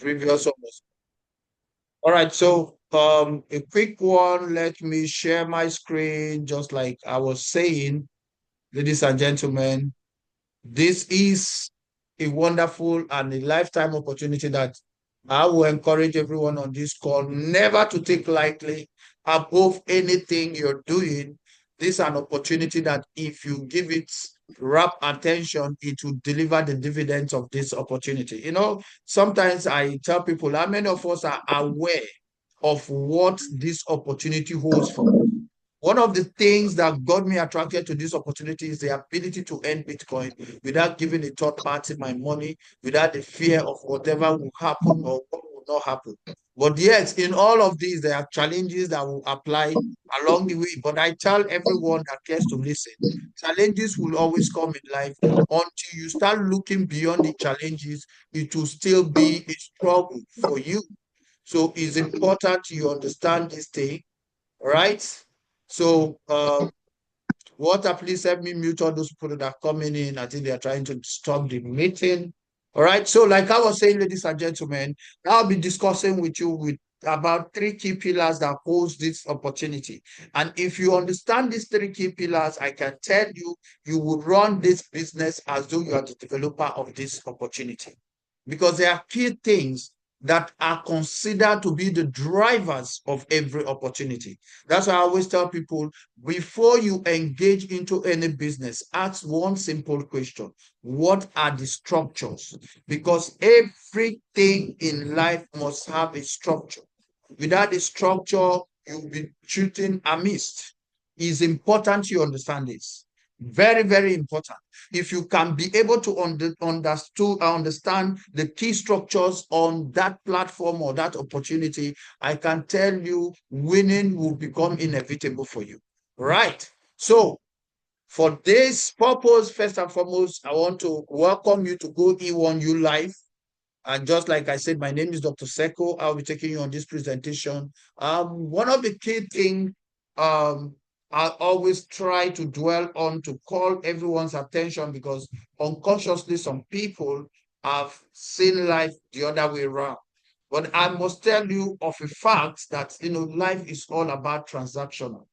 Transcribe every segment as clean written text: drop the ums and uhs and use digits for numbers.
previous almost. All right, so a quick one. Let me share my screen, just like I was saying, ladies and gentlemen. This is a wonderful and a lifetime opportunity that I will encourage everyone on this call never to take lightly above anything you're doing. This is an opportunity that if you give it rapt attention, it will deliver the dividends of this opportunity. Sometimes I tell people, how many of us are aware of what this opportunity holds for us? One of the things that got me attracted to this opportunity is the ability to earn Bitcoin without giving a third party my money, without the fear of whatever will happen or what will not happen. But yes, in all of these, there are challenges that will apply along the way. But I tell everyone that cares to listen, challenges will always come in life. Until you start looking beyond the challenges, it will still be a struggle for you. So it's important you understand this thing, right? So, water, please help me mute all those people that are coming in. I think they are trying to stop the meeting. All right. So, like I was saying, ladies and gentlemen, I'll be discussing with you with about three key pillars that holds this opportunity. And if you understand these three key pillars, I can tell you, you will run this business as though you are the developer of this opportunity. Because there are key things that are considered to be the drivers of every opportunity. That's why I always tell people, before you engage into any business, ask one simple question. What are the structures? Because everything in life must have a structure. Without a structure, you'll be shooting amiss. It's important you understand this. Very, very important. If you can be able to understand the key structures on that platform or that opportunity, I can tell you winning will become inevitable for you. Right. So for this purpose, first and foremost, I want to welcome you to Goe1ulife. And just like I said, my name is Dr. Seko. I'll be taking you on this presentation. One of the key things I always try to dwell on to call everyone's attention, because unconsciously some people have seen life the other way around. But I must tell you of a fact that life is all about transactional.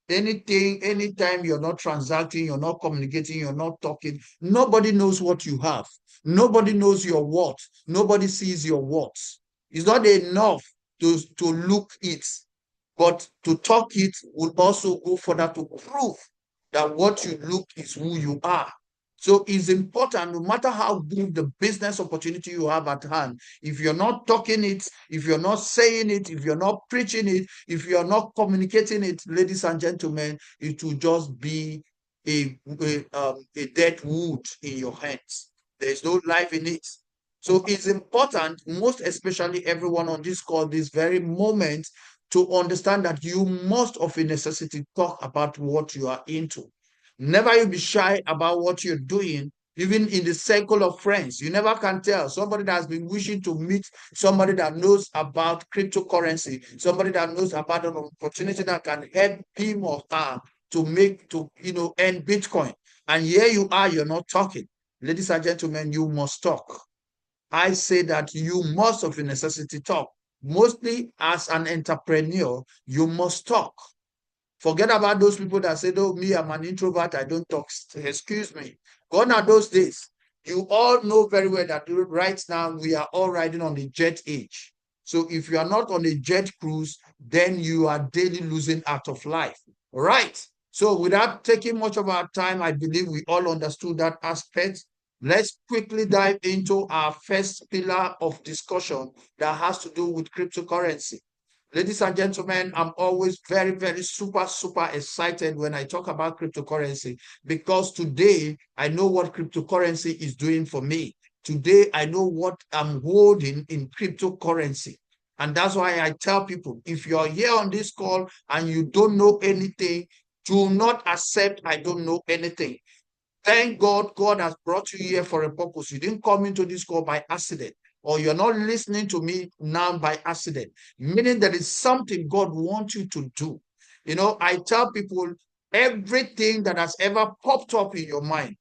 Anytime you're not transacting, you're not communicating, you're not talking, nobody knows what you have. Nobody knows your worth. Nobody sees your worth. It's not enough to look it, but to talk it will also go further to prove that what you look is who you are. So it's important, no matter how good the business opportunity you have at hand, if you're not talking it, if you're not saying it, if you're not preaching it, if you're not communicating it, ladies and gentlemen, it will just be a dead wood in your hands. There's no life in it. So it's important, most especially everyone on this call, this very moment, to understand that you must, of a necessity, talk about what you are into. Never you be shy about what you're doing, even in the circle of friends. You never can tell. Somebody that has been wishing to meet somebody that knows about cryptocurrency, somebody that knows about an opportunity that can help him or her to earn Bitcoin. And here you are, you're not talking. Ladies and gentlemen, you must talk. I say that you must, of a necessity, talk. Mostly as an entrepreneur, you must talk. Forget about those people that say, oh, me, I'm an introvert, I don't talk. Excuse me. Gone are those days. You all know very well that right now we are all riding on the jet age. So if you are not on a jet cruise, then you are daily losing out of life. Right. So without taking much of our time, I believe we all understood that aspect. Let's quickly dive into our first pillar of discussion that has to do with cryptocurrency. Ladies and gentlemen, I'm always very, very super excited when I talk about cryptocurrency, because today I know what cryptocurrency is doing for me. Today I know what I'm holding in cryptocurrency. And that's why I tell people, if you're here on this call and you don't know anything, do not accept I don't know anything. Thank God, God has brought you here for a purpose. You didn't come into this call by accident, or you're not listening to me now by accident, meaning there is something God wants you to do. I tell people, everything that has ever popped up in your mind,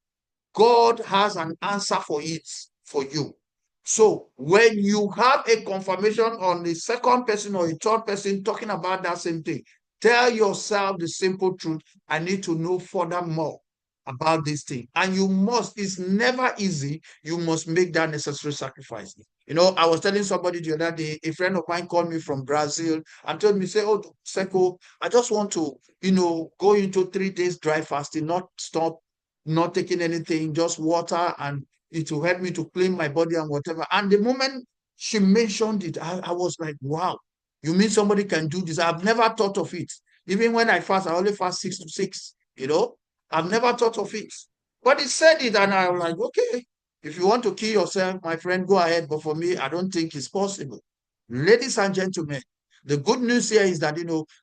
God has an answer for it for you. So when you have a confirmation on the second person or a third person talking about that same thing, tell yourself the simple truth. I need to know furthermore about this thing. And you must, it's never easy. You must make that necessary sacrifice. You know, I was telling somebody the other day, a friend of mine called me from Brazil and told me, say, oh, Seko, I just want to, go into 3 days dry fasting, not stop, not taking anything, just water, and it will help me to clean my body and whatever. And the moment she mentioned it, I was like, wow, you mean somebody can do this? I've never thought of it. Even when I fast, I only fast 6 to 6, I've never thought of it. But he said it, and I was like, okay, if you want to kill yourself, my friend, go ahead. But for me, I don't think it's possible. Ladies and gentlemen, the good news here is that,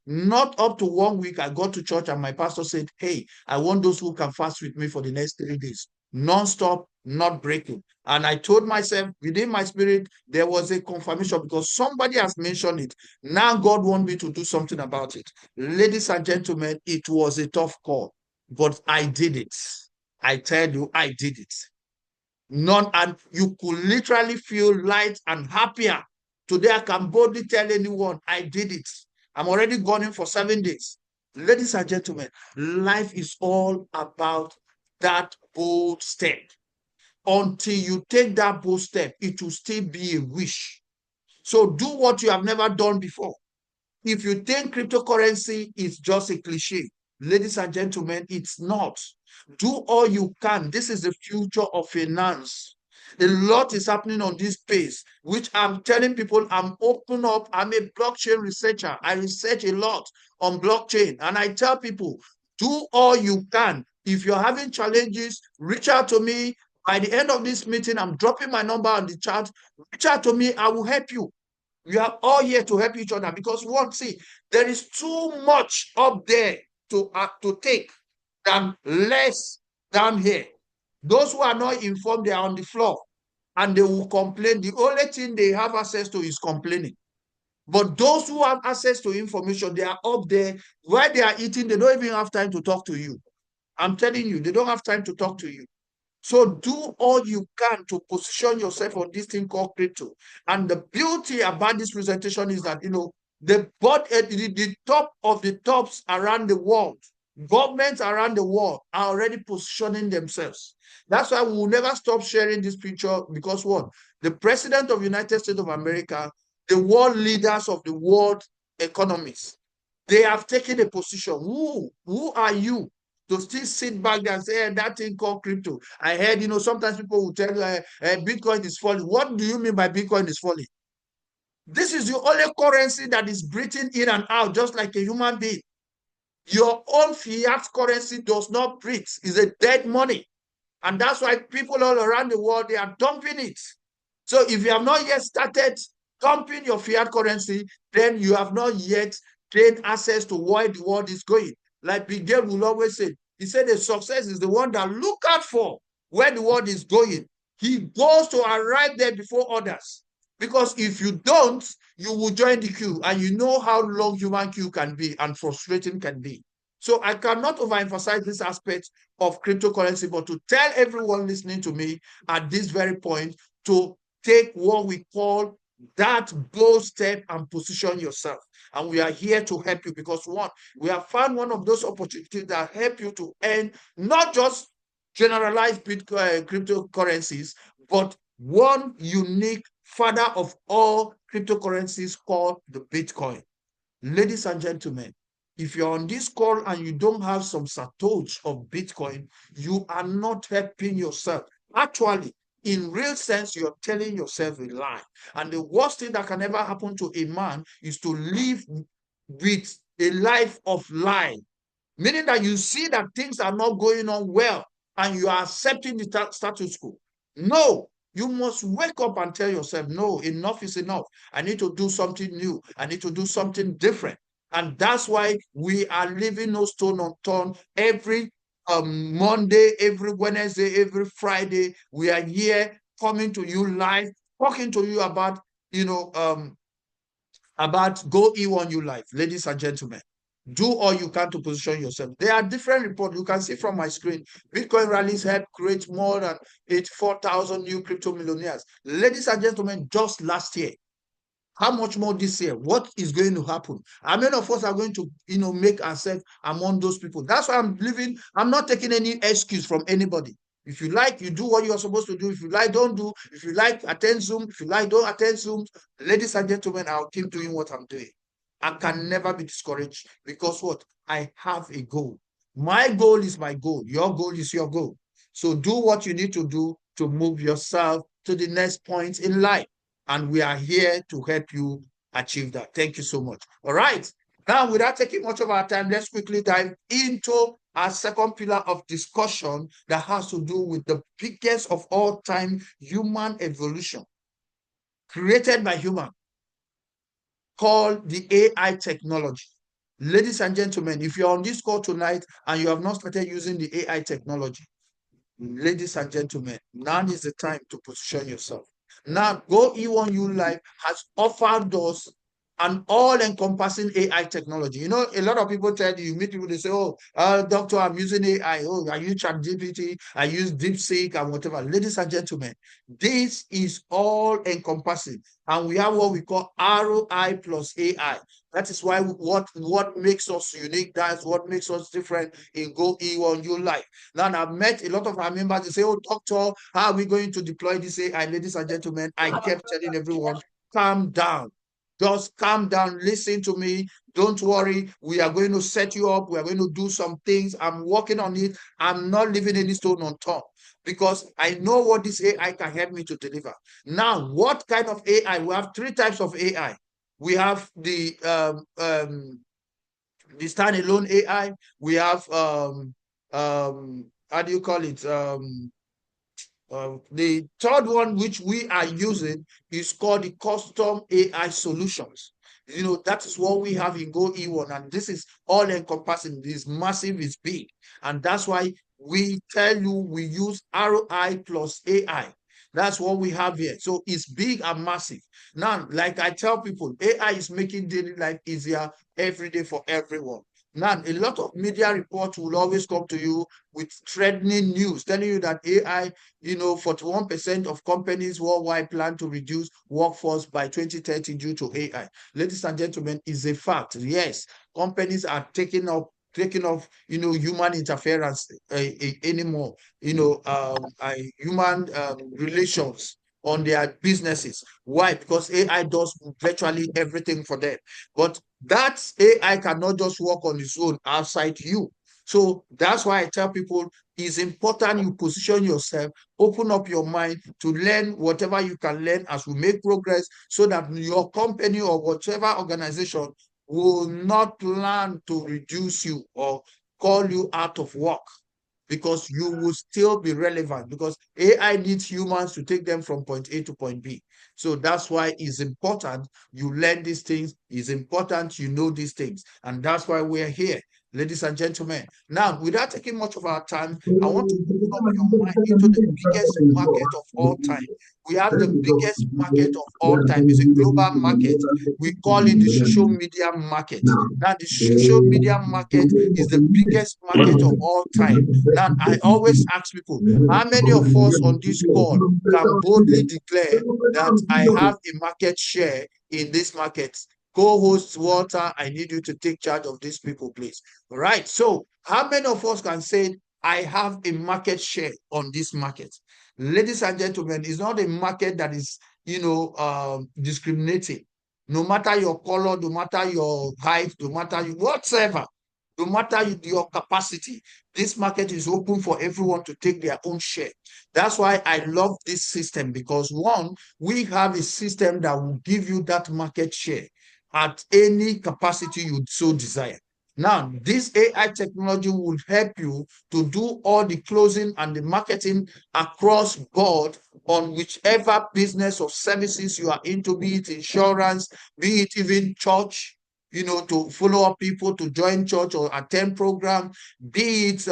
not up to 1 week, I got to church and my pastor said, hey, I want those who can fast with me for the next 3 days, non-stop, not breaking. And I told myself within my spirit, there was a confirmation because somebody has mentioned it. Now God wants me to do something about it. Ladies and gentlemen, it was a tough call, but I did it. I tell you, I did it. None, and you could literally feel light and happier. Today, I can boldly tell anyone, I did it. I'm already gone in for 7 days. Ladies and gentlemen, life is all about that bold step. Until you take that bold step, it will still be a wish. So do what you have never done before. If you think cryptocurrency is just a cliche, ladies and gentlemen, it's not. Do all you can. This is the future of finance. A lot is happening on this space, which I'm telling people I'm open up. I'm a blockchain researcher. I research a lot on blockchain. And I tell people, do all you can. If you're having challenges, reach out to me. By the end of this meeting, I'm dropping my number on the chat. Reach out to me. I will help you. We are all here to help each other because see, there is too much up there to take than less down here. Those who are not informed, they are on the floor and they will complain. The only thing they have access to is complaining. But those who have access to information, they are up there. While they are eating, they don't even have time to talk to you. I'm telling you, they don't have time to talk to you. So do all you can to position yourself on this thing called crypto. And the beauty about this presentation is that, the top of the tops around the world, governments around the world are already positioning themselves. That's why we will never stop sharing this picture because what? The president of the United States of America, the world leaders of the world economies, they have taken a position. Who are you to still sit back and say, hey, that thing called crypto? I heard, sometimes people will tell you, Bitcoin is falling. What do you mean by Bitcoin is falling? This is the only currency that is breathing in and out, just like a human being. Your own fiat currency does not breathe. It's a dead money. And that's why people all around the world, they are dumping it. So if you have not yet started dumping your fiat currency, then you have not yet gained access to where the world is going. Like Big Gail will always say, he said the success is the one that look out for where the world is going. He goes to arrive there before others. Because if you don't, you will join the queue, and you know how long human queue can be and frustrating can be. So I cannot overemphasize this aspect of cryptocurrency, but to tell everyone listening to me at this very point to take what we call that bold step and position yourself. And we are here to help you because we have found one of those opportunities that help you to earn not just generalized Bitcoin, cryptocurrencies, but one unique father of all cryptocurrencies called the Bitcoin. Ladies and gentlemen, if you're on this call and you don't have some satosh of Bitcoin, you are not helping yourself. Actually, in real sense, you're telling yourself a lie. And the worst thing that can ever happen to a man is to live with a life of lie, meaning that you see that things are not going on well and you are accepting the status quo. No, you must wake up and tell yourself, no, enough is enough. I need to do something new. I need to do something different. And that's why we are leaving no stone unturned. Every Monday, every Wednesday, every Friday, we are here coming to you live, talking to you about, about Goe1ulife, ladies and gentlemen. Do all you can to position yourself. There are different reports. You can see from my screen. Bitcoin rallies helped create more than 84,000 new crypto millionaires. Ladies and gentlemen, just last year. How much more this year? What is going to happen? How many of us are going to, make ourselves among those people? That's why I'm living. I'm not taking any excuse from anybody. If you like, you do what you are supposed to do. If you like, don't do. If you like, attend Zoom. If you like, don't attend Zoom. Ladies and gentlemen, I'll keep doing what I'm doing. I can never be discouraged because what? I have a goal. My goal is my goal. Your goal is your goal. So do what you need to do to move yourself to the next point in life. And we are here to help you achieve that. Thank you so much. All right. Now, without taking much of our time, let's quickly dive into our second pillar of discussion that has to do with the biggest of all time human evolution created by human, called the AI technology. Ladies and gentlemen, if you're on this call tonight and you have not started using the AI technology, ladies and gentlemen, now is the time to position yourself. Now, Goe1ulife has offered us an all-encompassing AI technology. A lot of people tell you, meet people, they say, oh, doctor, I'm using AI. Oh, I use ChatGPT, I use DeepSeek and whatever. Ladies and gentlemen, this is all-encompassing. And we have what we call ROI plus AI. That is why what makes us unique. That's what makes us different in Goe1ulife. Now, I've met a lot of our members. They say, oh, doctor, how are we going to deploy this AI? Ladies and gentlemen, I kept telling everyone, calm down. Just calm down. Listen to me. Don't worry. We are going to set you up. We are going to do some things. I'm working on it. I'm not leaving any stone unturned because I know what this AI can help me to deliver. Now, what kind of AI? We have three types of AI. We have the standalone AI. We have how do you call it? The third one, which we are using, is called the custom AI solutions. That is what we have in Goe1, and this is all encompassing. This massive, is big, and that's why we tell you we use ROI plus AI. That's what we have here. So it's big and massive. Now, like I tell people, AI is making daily life easier every day for everyone. Now, a lot of media reports will always come to you with threatening news telling you that AI, 41% of companies worldwide plan to reduce workforce by 2030 due to AI. Ladies and gentlemen, is a fact. Yes, companies are taking off, human interference anymore, human relations on their businesses. Why? Because AI does virtually everything for them. But that AI cannot just work on its own outside you. So that's why I tell people it's important you position yourself, open up your mind to learn whatever you can learn as we make progress, so that your company or whatever organization will not plan to reduce you or call you out of work, because you will still be relevant, because AI needs humans to take them from point A to point B. So that's why it's important you learn these things. It's important you know these things. And that's why we're here, ladies and gentlemen. Now, without taking much of our time, I want to open up your mind into the biggest market of all time. We have the biggest market of all time. It's a global market. We call it the social media market. Now, the social media market is the biggest market of all time. Now, I always ask people, how many of us on this call can boldly declare that I have a market share in this market? Co-host Walter, I need you to take charge of these people, please. Right. So how many of us can say, I have a market share on this market? Ladies and gentlemen, it's not a market that is, discriminating. No matter your color, no matter your height, no matter whatever, no matter your capacity, this market is open for everyone to take their own share. That's why I love this system, because one, we have a system that will give you that market share at any capacity you so desire. Now, this AI technology will help you to do all the closing and the marketing across board on whichever business or services you are into, be it insurance, be it even church, to follow up people to join church or attend program, be it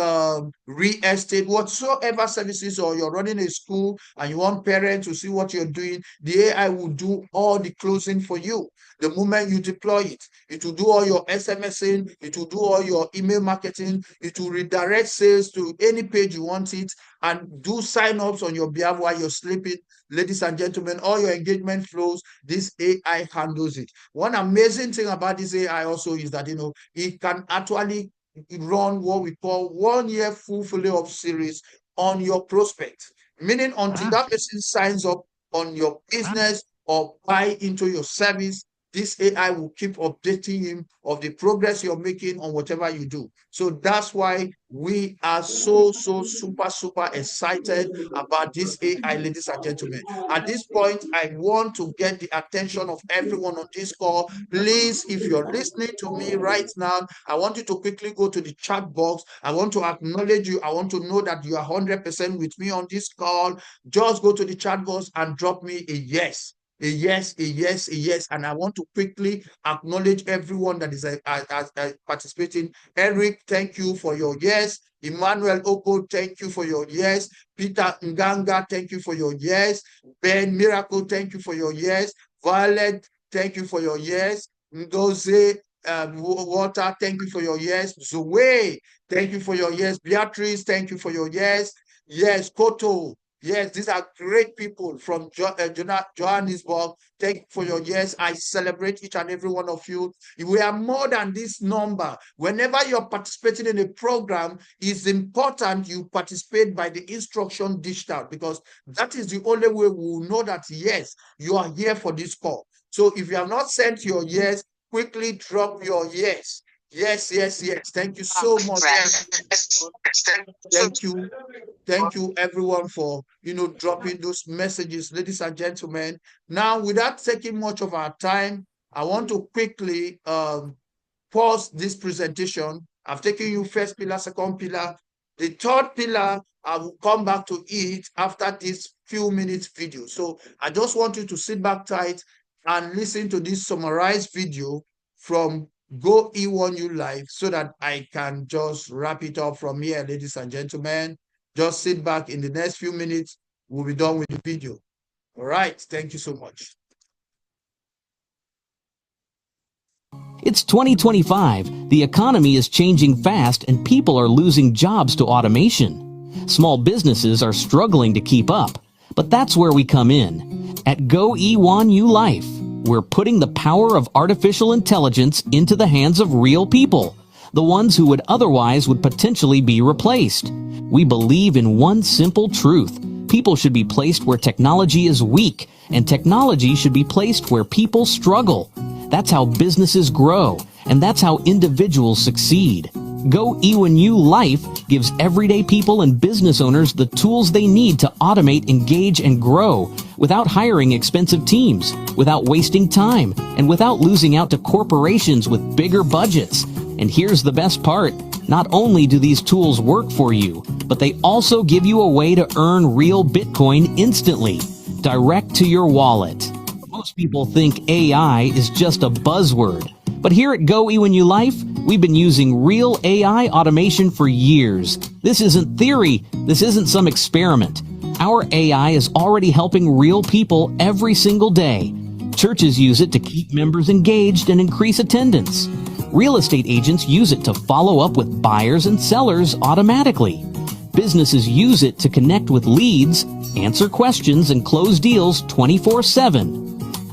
real estate, whatsoever services, or you're running a school and you want parents to see what you're doing, the AI will do all the closing for you. The moment you deploy it, it will do all your SMSing, it will do all your email marketing, it will redirect sales to any page you want it, and do sign-ups on your behalf while you're sleeping. Ladies and gentlemen, all your engagement flows, this AI handles it. One amazing thing about this AI also is that, it can actually run what we call 1 year full follow-up series on your prospect. Meaning until that person signs up on your business or buy into your service, this AI will keep updating him of the progress you're making on whatever you do. So that's why we are so super excited about this AI, ladies and gentlemen. At this point, I want to get the attention of everyone on this call. Please, if you're listening to me right now, I want you to quickly go to the chat box. I want to acknowledge you. I want to know that you are 100% with me on this call. Just go to the chat box and drop me a yes. A yes, a yes, a yes. And I want to quickly acknowledge everyone that is participating. Eric, thank you for your yes. Emmanuel Oko, thank you for your yes. Peter Nganga, thank you for your yes. Ben Miracle, thank you for your yes. Violet, thank you for your yes. Ngoze Water, thank you for your yes. Zoe, thank you for your yes. Beatrice, thank you for your yes. Yes, Koto, yes, these are great people from Johannesburg. Thank you for your yes. I celebrate each and every one of you. We are more than this number. Whenever you're participating in a program, it's important you participate by the instruction dished out, because that is the only way we will know that, yes, you are here for this call. So if you have not sent your yes, quickly drop your yes. Yes, yes, yes. Thank you so much. Thank you. Thank you, everyone, for dropping those messages, ladies and gentlemen. Now, without taking much of our time, I want to quickly pause this presentation. I've taken you first pillar, second pillar. The third pillar, I will come back to it after this few minutes video. So I just want you to sit back tight and listen to this summarized video from Goe1ulife so that I can just wrap it up from here, ladies and gentlemen. Just sit back. In the next few minutes, we'll be done with the video. All right. Thank you so much. It's 2025. The economy is changing fast and people are losing jobs to automation. Small businesses are struggling to keep up, but that's where we come in. At Goe1ulife, we're putting the power of artificial intelligence into the hands of real people, the ones who would otherwise potentially be replaced. We believe in one simple truth. People should be placed where technology is weak, and technology should be placed where people struggle. That's how businesses grow, and that's how individuals succeed. Goe1ulife gives everyday people and business owners the tools they need to automate, engage, and grow without hiring expensive teams, without wasting time, and without losing out to corporations with bigger budgets. And here's the best part. Not only do these tools work for you, but they also give you a way to earn real Bitcoin instantly, direct to your wallet. Most people think AI is just a buzzword, but here at Goe1ulife, we've been using real AI automation for years. This isn't theory. This isn't some experiment. Our AI is already helping real people every single day. Churches use it to keep members engaged and increase attendance. Real estate agents use it to follow up with buyers and sellers automatically. Businesses use it to connect with leads, answer questions, and close deals 24/7.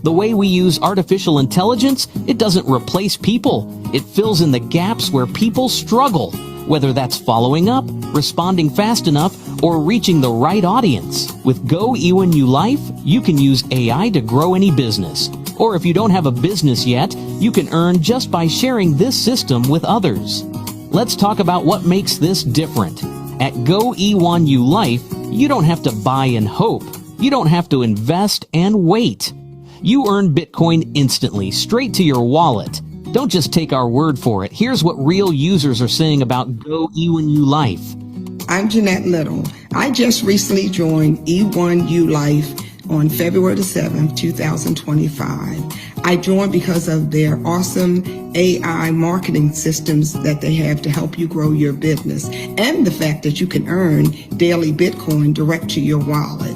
The way we use artificial intelligence, it doesn't replace people. It fills in the gaps where people struggle, whether that's following up, responding fast enough, or reaching the right audience. With Goe1ulife, you can use AI to grow any business. Or if you don't have a business yet, you can earn just by sharing this system with others. Let's talk about what makes this different. At Goe1ulife, you don't have to buy and hope. You don't have to invest and wait. You earn Bitcoin instantly, straight to your wallet. Don't just take our word for it. Here's what real users are saying about Goe1ulife. I'm Jeanette Little. I just recently joined E1ulife on February the 7th, 2025. I joined because of their awesome AI marketing systems that they have to help you grow your business and the fact that you can earn daily Bitcoin direct to your wallet.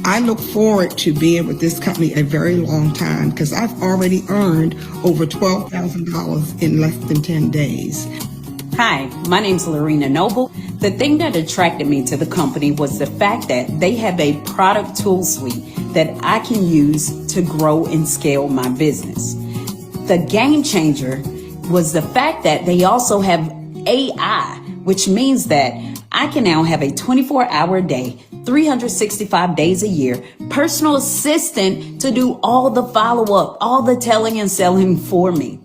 I look forward to being with this company a very long time because I've already earned over $12,000 in less than 10 days. Hi, my name's Lorena Noble. The thing that attracted me to the company was the fact that they have a product tool suite that I can use to grow and scale my business. The game changer was the fact that they also have AI, which means that I can now have a 24-hour day, 365 days a year, personal assistant to do all the follow-up, all the telling and selling for me.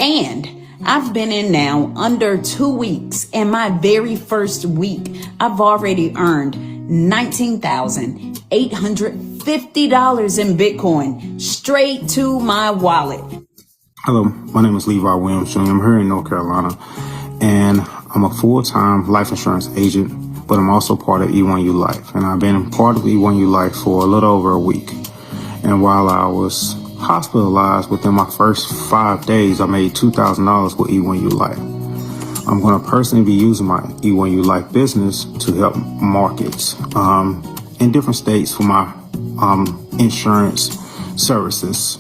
And I've been in now under 2 weeks, and my very first week, I've already earned $19,850 in Bitcoin straight to my wallet. Hello, my name is Levi Williams Jr. I'm here in North Carolina, and I'm a full-time life insurance agent, but I'm also part of E1Ulife, and I've been part of E1Ulife for a little over a week. And while I was hospitalized within my first 5 days, I made $2,000 with E1Ulife. I'm going to personally be using my E1Ulife business to help markets in different states for my insurance services.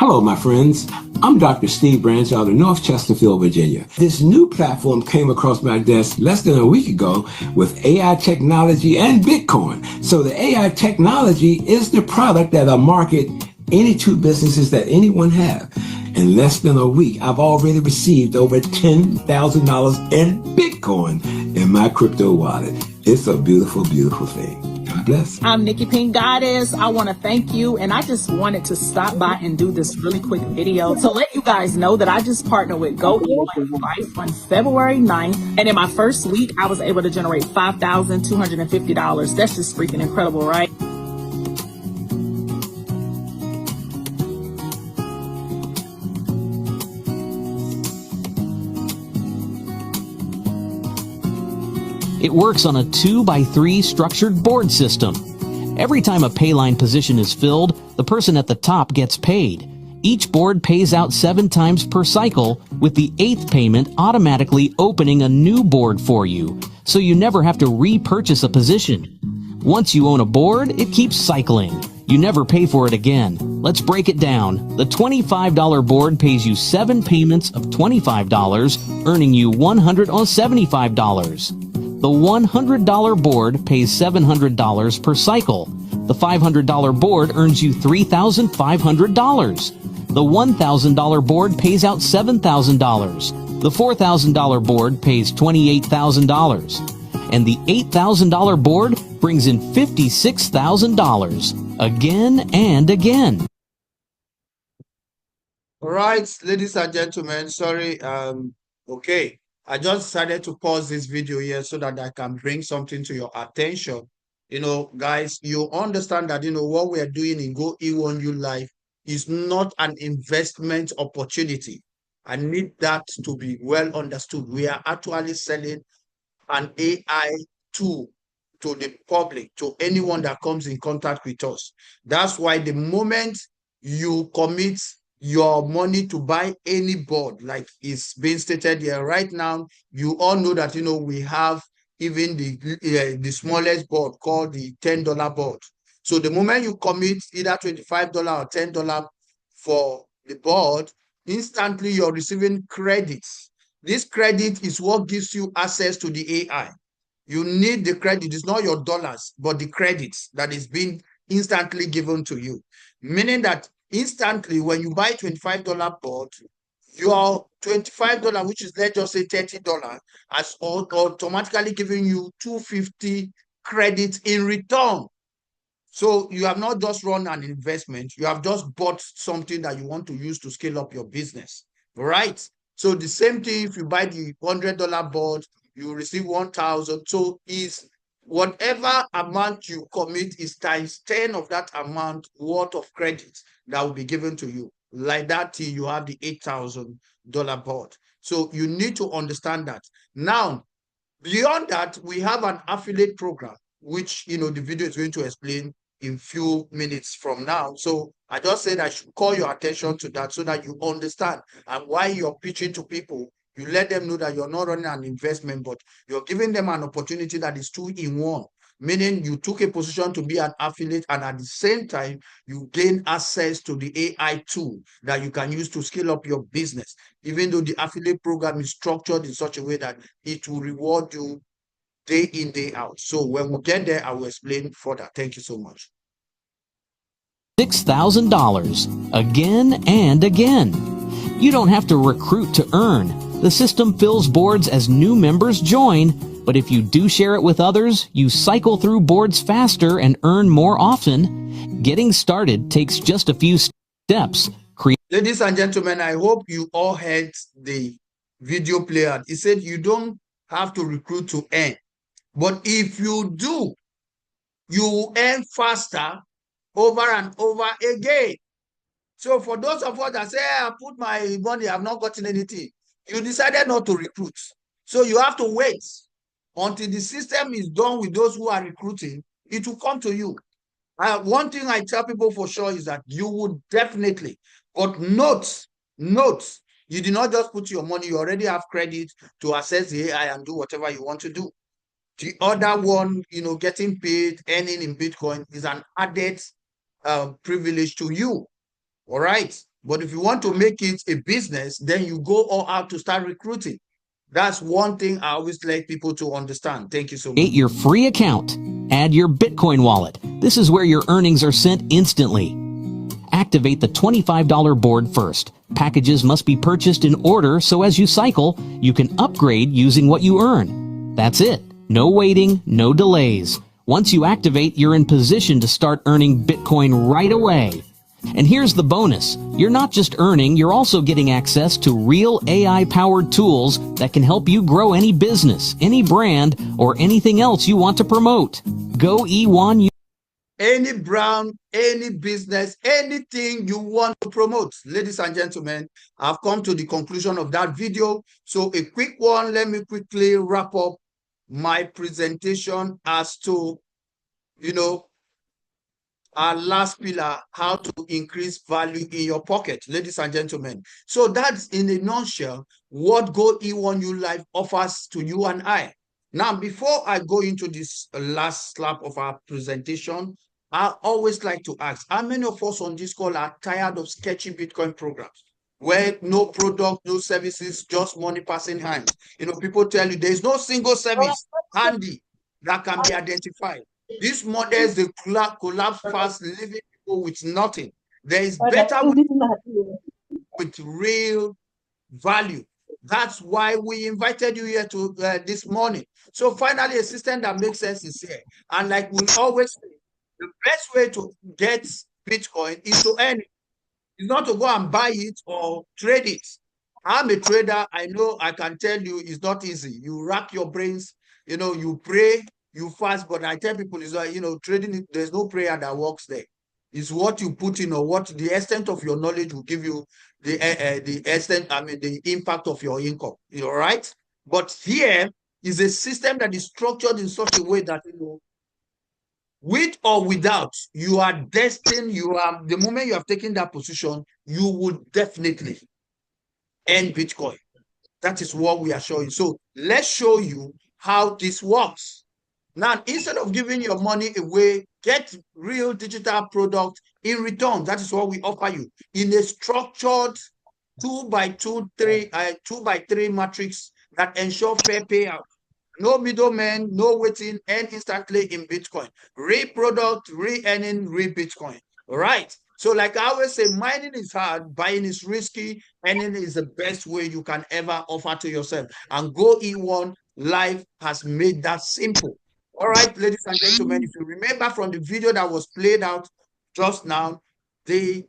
Hello, my friends. I'm Dr. Steve Branch out of North Chesterfield, Virginia. This new platform came across my desk less than a week ago with AI technology and Bitcoin. So the AI technology is the product that'll market any two businesses that anyone have. In less than a week, I've already received over $10,000 in Bitcoin in my crypto wallet. It's a beautiful, beautiful thing. God bless. I'm Nikki Pink Goddess. I want to thank you, and I just wanted to stop by and do this really quick video to let you guys know that I just partnered with Goe1ulife on February 9th, and in my first week, I was able to generate $5,250. That's just freaking incredible, right? It works on a 2x3 structured board system. Every time a payline position is filled, the person at the top gets paid. Each board pays out 7 times per cycle, with the 8th payment automatically opening a new board for you, so you never have to repurchase a position. Once you own a board, it keeps cycling. You never pay for it again. Let's break it down. The $25 board pays you 7 payments of $25, earning you $175. The $100 board pays $700 per cycle. The $500 board earns you $3,500. The $1,000 board pays out $7,000. The $4,000 board pays $28,000. And the $8,000 board brings in $56,000. Again and again. All right, ladies and gentlemen, sorry, okay. I just decided to pause this video here so that I can bring something to your attention. You know, guys, you understand that, what we are doing in Goe1ulife is not an investment opportunity. I need that to be well understood. We are actually selling an AI tool to the public, to anyone that comes in contact with us. That's why the moment you commit your money to buy any board, like it's being stated here right now, you all know that, we have even the smallest board called the $10 board. So the moment you commit either $25 or $10 for the board, instantly you're receiving credits. This credit is what gives you access to the AI. You need the credit. It's not your dollars, but the credits that is being instantly given to you. Meaning that instantly, when you buy $25 board, your $25, which is, let's just say $30, has automatically giving you $250 credits in return. So you have not just run an investment, you have just bought something that you want to use to scale up your business, right? So the same thing, if you buy the $100 board, you receive 1,000. So is whatever amount you commit is times 10 of that amount worth of credit that will be given to you. Like that till you have the $8,000 board. So you need to understand that. Now, beyond that, we have an affiliate program, which the video is going to explain. in few minutes from now. So I just said I should call your attention to that so that you understand. And while you're pitching to people, you let them know that you're not running an investment, but you're giving them an opportunity that is 2-in-1. Meaning you took a position to be an affiliate, and at the same time, you gain access to the AI tool that you can use to scale up your business, even though the affiliate program is structured in such a way that it will reward you day in, day out. So when we get there, I will explain further. Thank you so much. $6,000 again and again. You don't have to recruit to earn. The system fills boards as new members join, but if you do share it with others, you cycle through boards faster and earn more often. Getting started takes just a few steps. Ladies and gentlemen, I hope you all heard the video player. He said you don't have to recruit to earn. But if you do, you will earn faster over and over again. So for those of us that say, I put my money, I've not gotten anything, you decided not to recruit. So you have to wait until the system is done with those who are recruiting. It will come to you. One thing I tell people for sure is that you would definitely, but note, you did not just put your money, you already have credit to access the AI and do whatever you want to do. The other one, getting paid, earning in Bitcoin is an added privilege to you. All right. But if you want to make it a business, then you go all out to start recruiting. That's one thing I always like people to understand. Thank you so much. Create your free account. Add your Bitcoin wallet. This is where your earnings are sent instantly. Activate the $25 board first. Packages must be purchased in order, so as you cycle, you can upgrade using what you earn. That's it. No waiting, no delays. Once you activate, you're in position to start earning Bitcoin right away. And here's the bonus. You're not just earning, you're also getting access to real AI-powered tools that can help you grow any business, any brand, or anything else you want to promote. Goe1ulife. Any brand, any business, anything you want to promote. Ladies and gentlemen, I've come to the conclusion of that video. So a quick one, let me quickly wrap up my presentation as to, our last pillar, how to increase value in your pocket, ladies and gentlemen. So that's in a nutshell what Goe1ulife offers to you and I. Now, before I go into this last lap of our presentation, I always like to ask, how many of us on this call are tired of sketchy Bitcoin programs where no product, no services, just money passing hands? People tell you there's no single service handy that can be identified. These models, they collapse fast, leaving people with nothing. There is better with real value. That's why we invited you here to this morning. So finally, a system that makes sense is here. And like we always say, the best way to get Bitcoin is to earn it. It's not to go and buy it or trade it. I'm a trader. I know I can tell you it's not easy. You rack your brains, you pray, you fast, but I tell people is trading, there's no prayer that works there. It's what you put in or what the extent of your knowledge will give you the impact of your income. All right? But here is a system that is structured in such a way that with or without, you are destined, the moment you have taken that position, you will definitely earn Bitcoin. That is what we are showing. So let's show you how this works. Now, instead of giving your money away, get real digital product in return. That is what we offer you in a structured 2x3 matrix that ensure fair payout. No middleman, no waiting, earn instantly in Bitcoin. Re-product, re-earning, re-Bitcoin. All right. So like I always say, mining is hard, buying is risky, earning is the best way you can ever offer to yourself. And Goe1ulife has made that simple. All right, ladies and gentlemen, if you remember from the video that was played out just now, the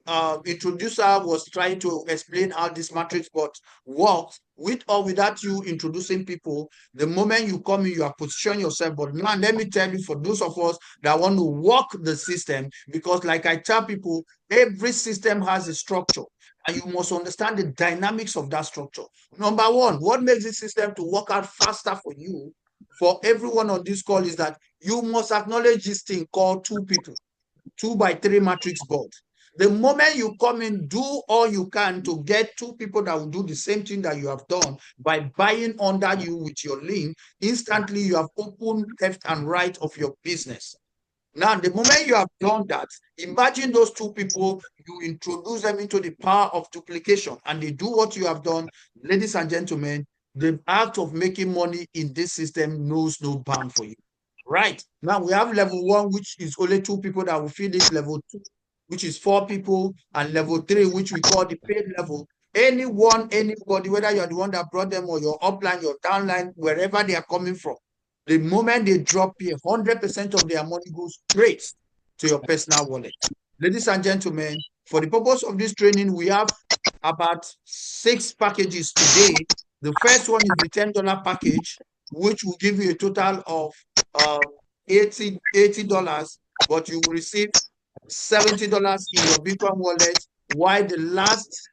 introducer was trying to explain how this matrix bot works with or without you introducing people. The moment you come in, you are positioning yourself. But now let me tell you, for those of us that want to work the system, because like I tell people, every system has a structure and you must understand the dynamics of that structure. Number one, what makes the system to work out faster for you, for everyone on this call, is that you must acknowledge this thing called two people. 2x3 matrix board. The moment you come in, do all you can to get 2 people that will do the same thing that you have done by buying under you with your link. Instantly, you have opened left and right of your business. Now, the moment you have done that, imagine those 2 people, you introduce them into the power of duplication and they do what you have done. Ladies and gentlemen, the act of making money in this system knows no bound for you. Right. Now, we have level 1, which is only 2 people that will feed it, level 2, which is 4 people, and level 3, which we call the paid level. Anyone, anybody, whether you're the one that brought them or your upline, your downline, wherever they are coming from, the moment they drop here, 100% of their money goes straight to your personal wallet. Ladies and gentlemen, for the purpose of this training, we have about 6 packages today. The first one is the $10 package, which will give you a total of $80, but you will receive $70 in your Bitcoin wallet, while the last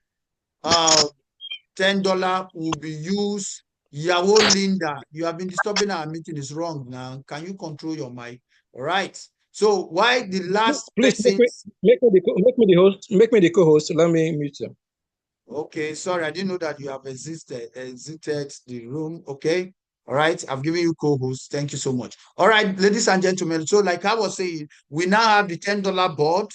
$10 will be used. Yahoo Linda, you have been disturbing our meeting, is wrong now. Can you control your mic? All right. So why the last Please person? make me the host. Make me the co-host. Let me mute you. Okay, sorry, I didn't know that you have exited the room. Okay. All right, I've given you co-host. Thank you so much. All right, ladies and gentlemen. So, like I was saying, we now have the $10 board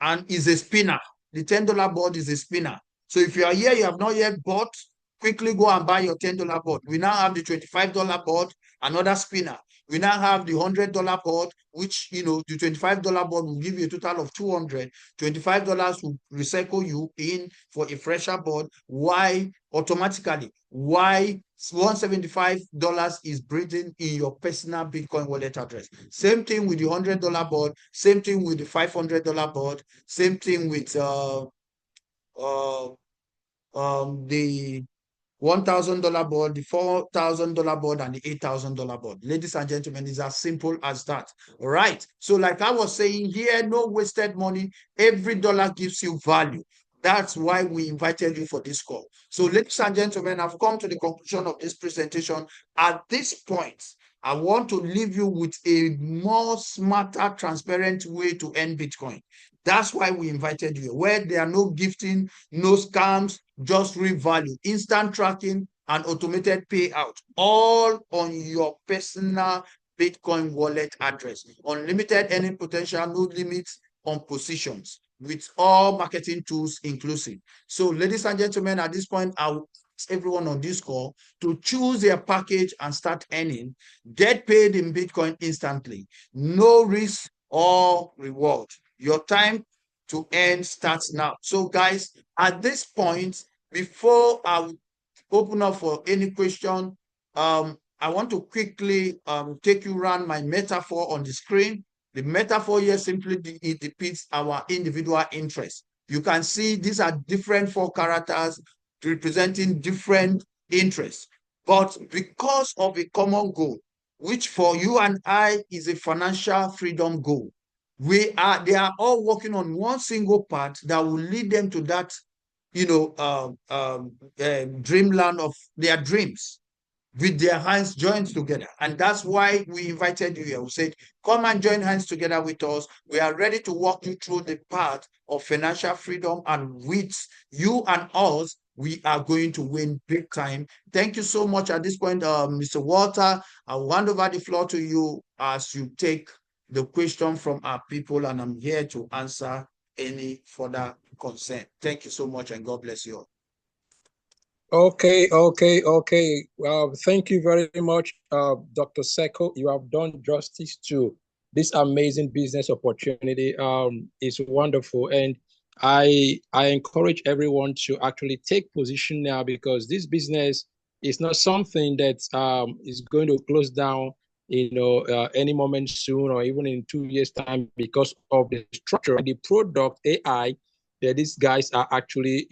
and is a spinner. The $10 board is a spinner. So if you are here, you have not yet bought, quickly go and buy your $10 board. We now have the $25 board, another spinner. We now have the $100 board, which, the $25 board will give you a total of $200. $25 will recycle you in for a fresher board. Why automatically? Why $175 is breathing in your personal Bitcoin wallet address? Same thing with the $100 board, same thing with the $500 board, same thing with the $1,000 board, the $4,000 board, and the $8,000 board. Ladies and gentlemen, it's as simple as that. All right. So, like I was saying here, no wasted money. Every dollar gives you value. That's why we invited you for this call. So, ladies and gentlemen, I've come to the conclusion of this presentation. At this point, I want to leave you with a more smarter, transparent way to earn Bitcoin. That's why we invited you, where there are no gifting, no scams, just real value, instant tracking, and automated payout, all on your personal Bitcoin wallet address. Unlimited earning potential, no limits on positions, with all marketing tools inclusive. So, ladies and gentlemen, at this point, I will ask everyone on this call to choose their package and start earning. Get paid in Bitcoin instantly. No risk or reward. Your time to earn starts now. So, guys, at this point, before I open up for any question, I want to quickly take you around my metaphor on the screen. The metaphor here simply it depicts our individual interests. You can see these are different 4 characters representing different interests. But because of a common goal, which for you and I is a financial freedom goal, they are all working on one single path that will lead them to that, dreamland of their dreams, with their hands joined together. And that's why we invited you here. We said, come and join hands together with us. We are ready to walk you through the path of financial freedom, and with you and us, we are going to win big time. Thank you so much. At this point, Mr. Walter, I'll hand over the floor to you as you take the question from our people, and I'm here to answer any further concern. Thank you so much, and God bless you all. Okay. Well, thank you very much, Dr. Seko. You have done justice to this amazing business opportunity. It's wonderful, and I encourage everyone to actually take position now, because this business is not something that is going to close down, any moment soon, or even in 2 years' time, because of the structure and the product AI that these guys are actually,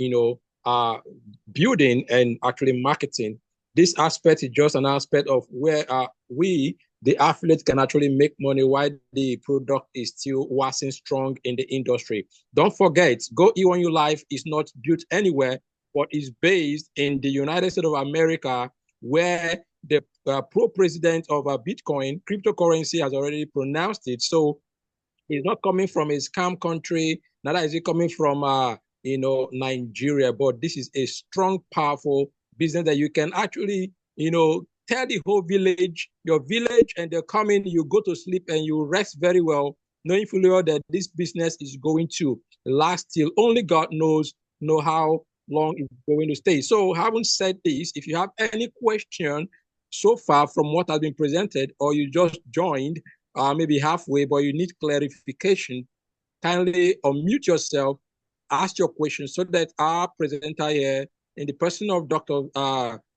building and actually marketing. This aspect is just an aspect of where we, the affiliates, can actually make money while the product is still waxing strong in the industry. Don't forget, Goe1ulife is not built anywhere, but is based in the United States of America, where the pro-president of Bitcoin, cryptocurrency, has already pronounced it. So It's not coming from a scam country, neither is it coming from Nigeria, but this is a strong, powerful business that you can actually, tell the whole village, your village, and they come in, you go to sleep and you rest very well, knowing fully well that this business is going to last till only God know how long it's going to stay. So having said this, if you have any question so far from what has been presented, or you just joined maybe halfway, but you need clarification, kindly unmute yourself, ask your question so that our presenter here, in the person of Dr.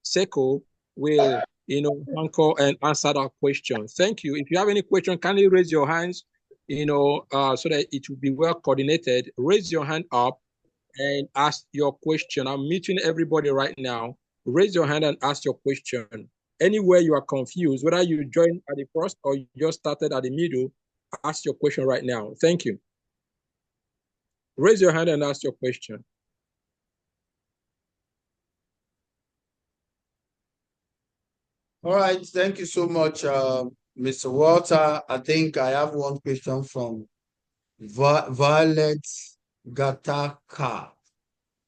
Seko, will anchor and answer that question. Thank you. If you have any question, kindly raise your hands, so that it will be well coordinated. Raise your hand up and ask your question. I'm meeting everybody right now. Raise your hand and ask your question. Anywhere you are confused, whether you joined at the first or you just started at the middle, ask your question right now. Thank you. Raise your hand and ask your question. All right, thank you so much, Mr. Walter. I think I have one question from Violet Gataka.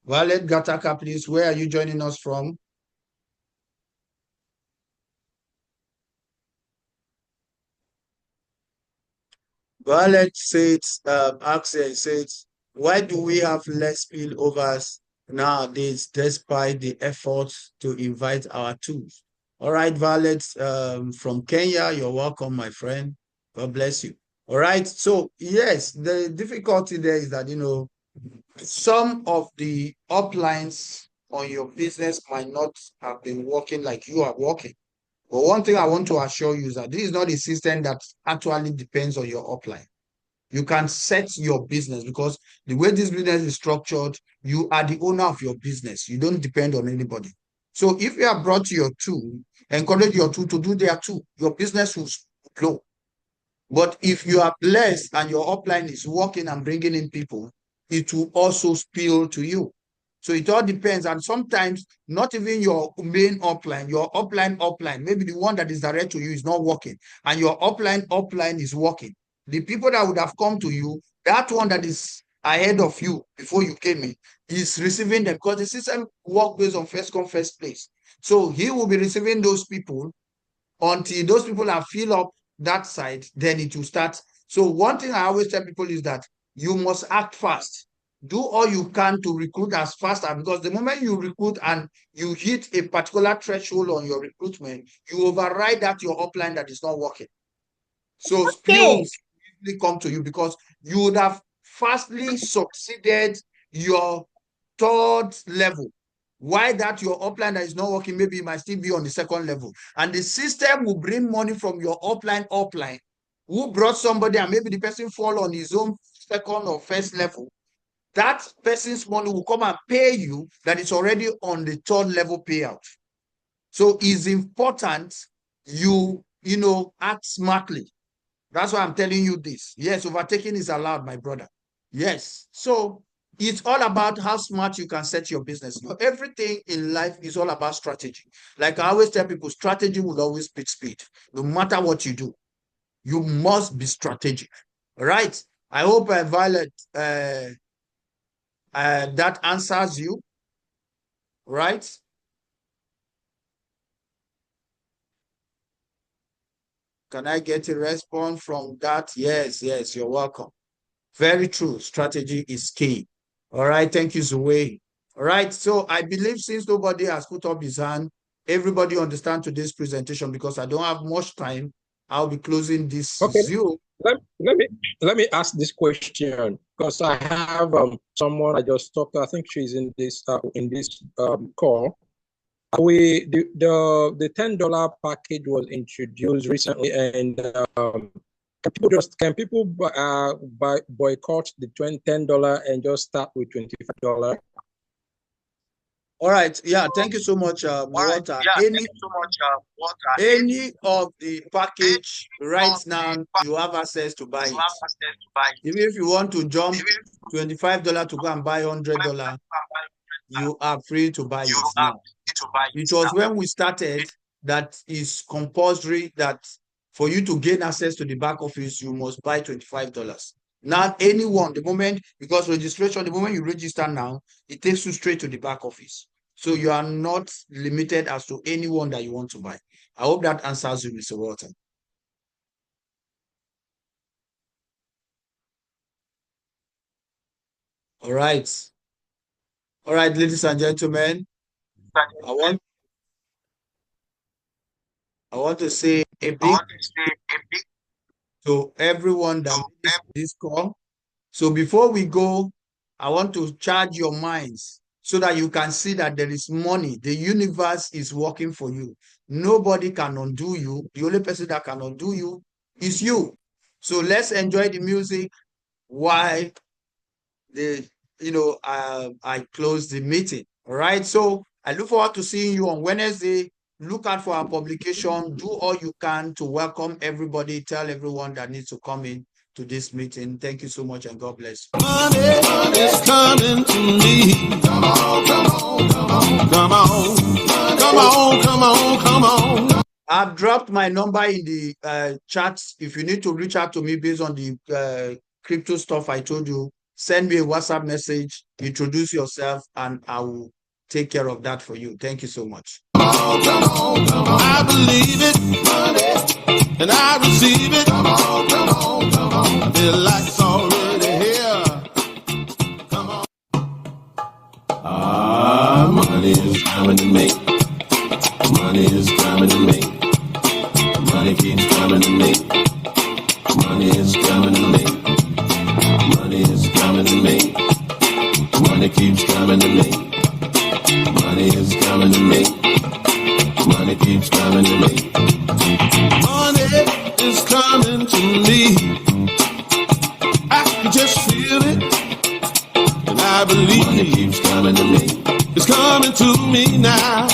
Violet Gataka, please, where are you joining us from? Violet says, Axel says, why do we have less spillovers nowadays despite the efforts to invite our tools? All right, Violet, from Kenya, you're welcome, my friend. God bless you. All right, so yes, the difficulty there is that, some of the uplines on your business might not have been working like you are working. But one thing I want to assure you is that this is not a system that actually depends on your upline. You can set your business because the way this business is structured, you are the owner of your business. You don't depend on anybody. So if you have brought your tool, encourage your tool to do their tool, your business will grow. But if you are blessed and your upline is working and bringing in people, it will also spill to you. So it all depends. And sometimes not even your main upline, your upline, maybe the one that is direct to you is not working, and your upline is working. The people that would have come to you, that one that is ahead of you before you came in, is receiving them because the system works based on first come, first place. So he will be receiving those people until those people are filled up that side, then it will start. So one thing I always tell people is that you must act fast. Do all you can to recruit as fast as, because the moment you recruit and you hit a particular threshold on your recruitment, you override that your upline that is not working. So spills usually come to you because you would have fastly succeeded your third level. Why that your upline that is not working, maybe it might still be on the second level. And the system will bring money from your upline who brought somebody and maybe the person fall on his own second or first level. That person's money will come and pay you that is already on the third level payout. So it's important you act smartly. That's why I'm telling you this. Yes, overtaking is allowed, my brother. Yes. So it's all about how smart you can set your business. Everything in life is all about strategy. Like I always tell people, strategy will always beat speed. No matter what you do, you must be strategic. Right? I hope, Violet, that answers you. Right? Can I get a response from that? Yes, you're welcome. Very true. Strategy is key. All right. Thank you, Zoe. All right. So I believe since nobody has put up his hand, everybody understand today's presentation because I don't have much time. I'll be closing this Zoom. Let me ask this question because I have someone I just talked to. I think she's in this call. The $10 package was introduced recently, and can people boycott the $10 and just start with $25? All right. Yeah. Thank you so much, Walter. Any of the package right now, you have access to buy it. Even if you want to jump $25 to go and buy $100, you are free to buy it now. It was when we started that is compulsory that For you to gain access to the back office, you must buy $25. Now, anyone, the moment, because registration, the moment you register now, it takes you straight to the back office. So you are not limited as to anyone that you want to buy. I hope that answers you, Mr. Walton. All right. All right, ladies and gentlemen, I want to say a big to everyone that missed this call. So before we go, I want to charge your minds so that you can see that there is money. The universe is working for you. Nobody can undo you. The only person that can undo you is you. So let's enjoy the music while I close the meeting. All right. So I look forward to seeing you on Wednesday. Look out for our publication. Do all you can to welcome everybody. Tell everyone that needs to come in to this meeting. Thank you so much and God bless. Money is coming to me. Come on, come on, come on, come on, come on, come on, come on. I've dropped my number in the chats. If you need to reach out to me based on the crypto stuff I told you, send me a WhatsApp message, introduce yourself, and I will take care of that for you. Thank you so much. Come on, come on, come on. I believe it, money, and I receive it. Come on, come on, come on. I feel like it's already here. Come on. Money is coming to me. Money is coming to me. Money keeps coming to me. Money is coming to me. Money is coming to me. Money keeps coming to me. Money is coming to me. Money keeps coming to me. Money is coming to me. I can just feel it, and I believe money keeps coming to me. It's coming to me now,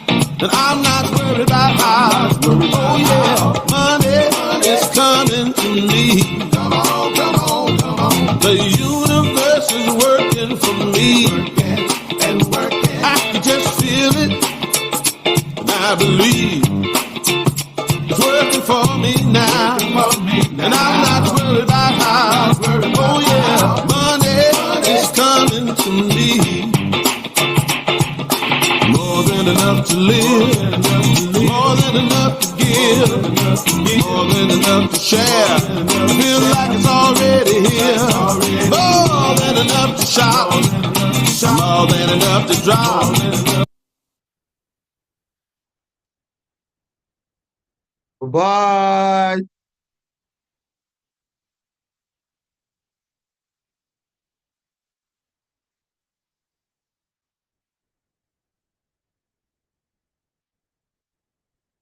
and I'm not worried about how. Oh yeah, money is coming to me. Come on, come on, come on. The universe is working for me, and working. I can just feel it, and I believe it's working for me now, and I'm not worried about how. Oh yeah, money is coming to me. More than enough to live, more than enough to give, more than enough to share. I feel like it's already here. More than enough to shop, more than enough to drop. Bye.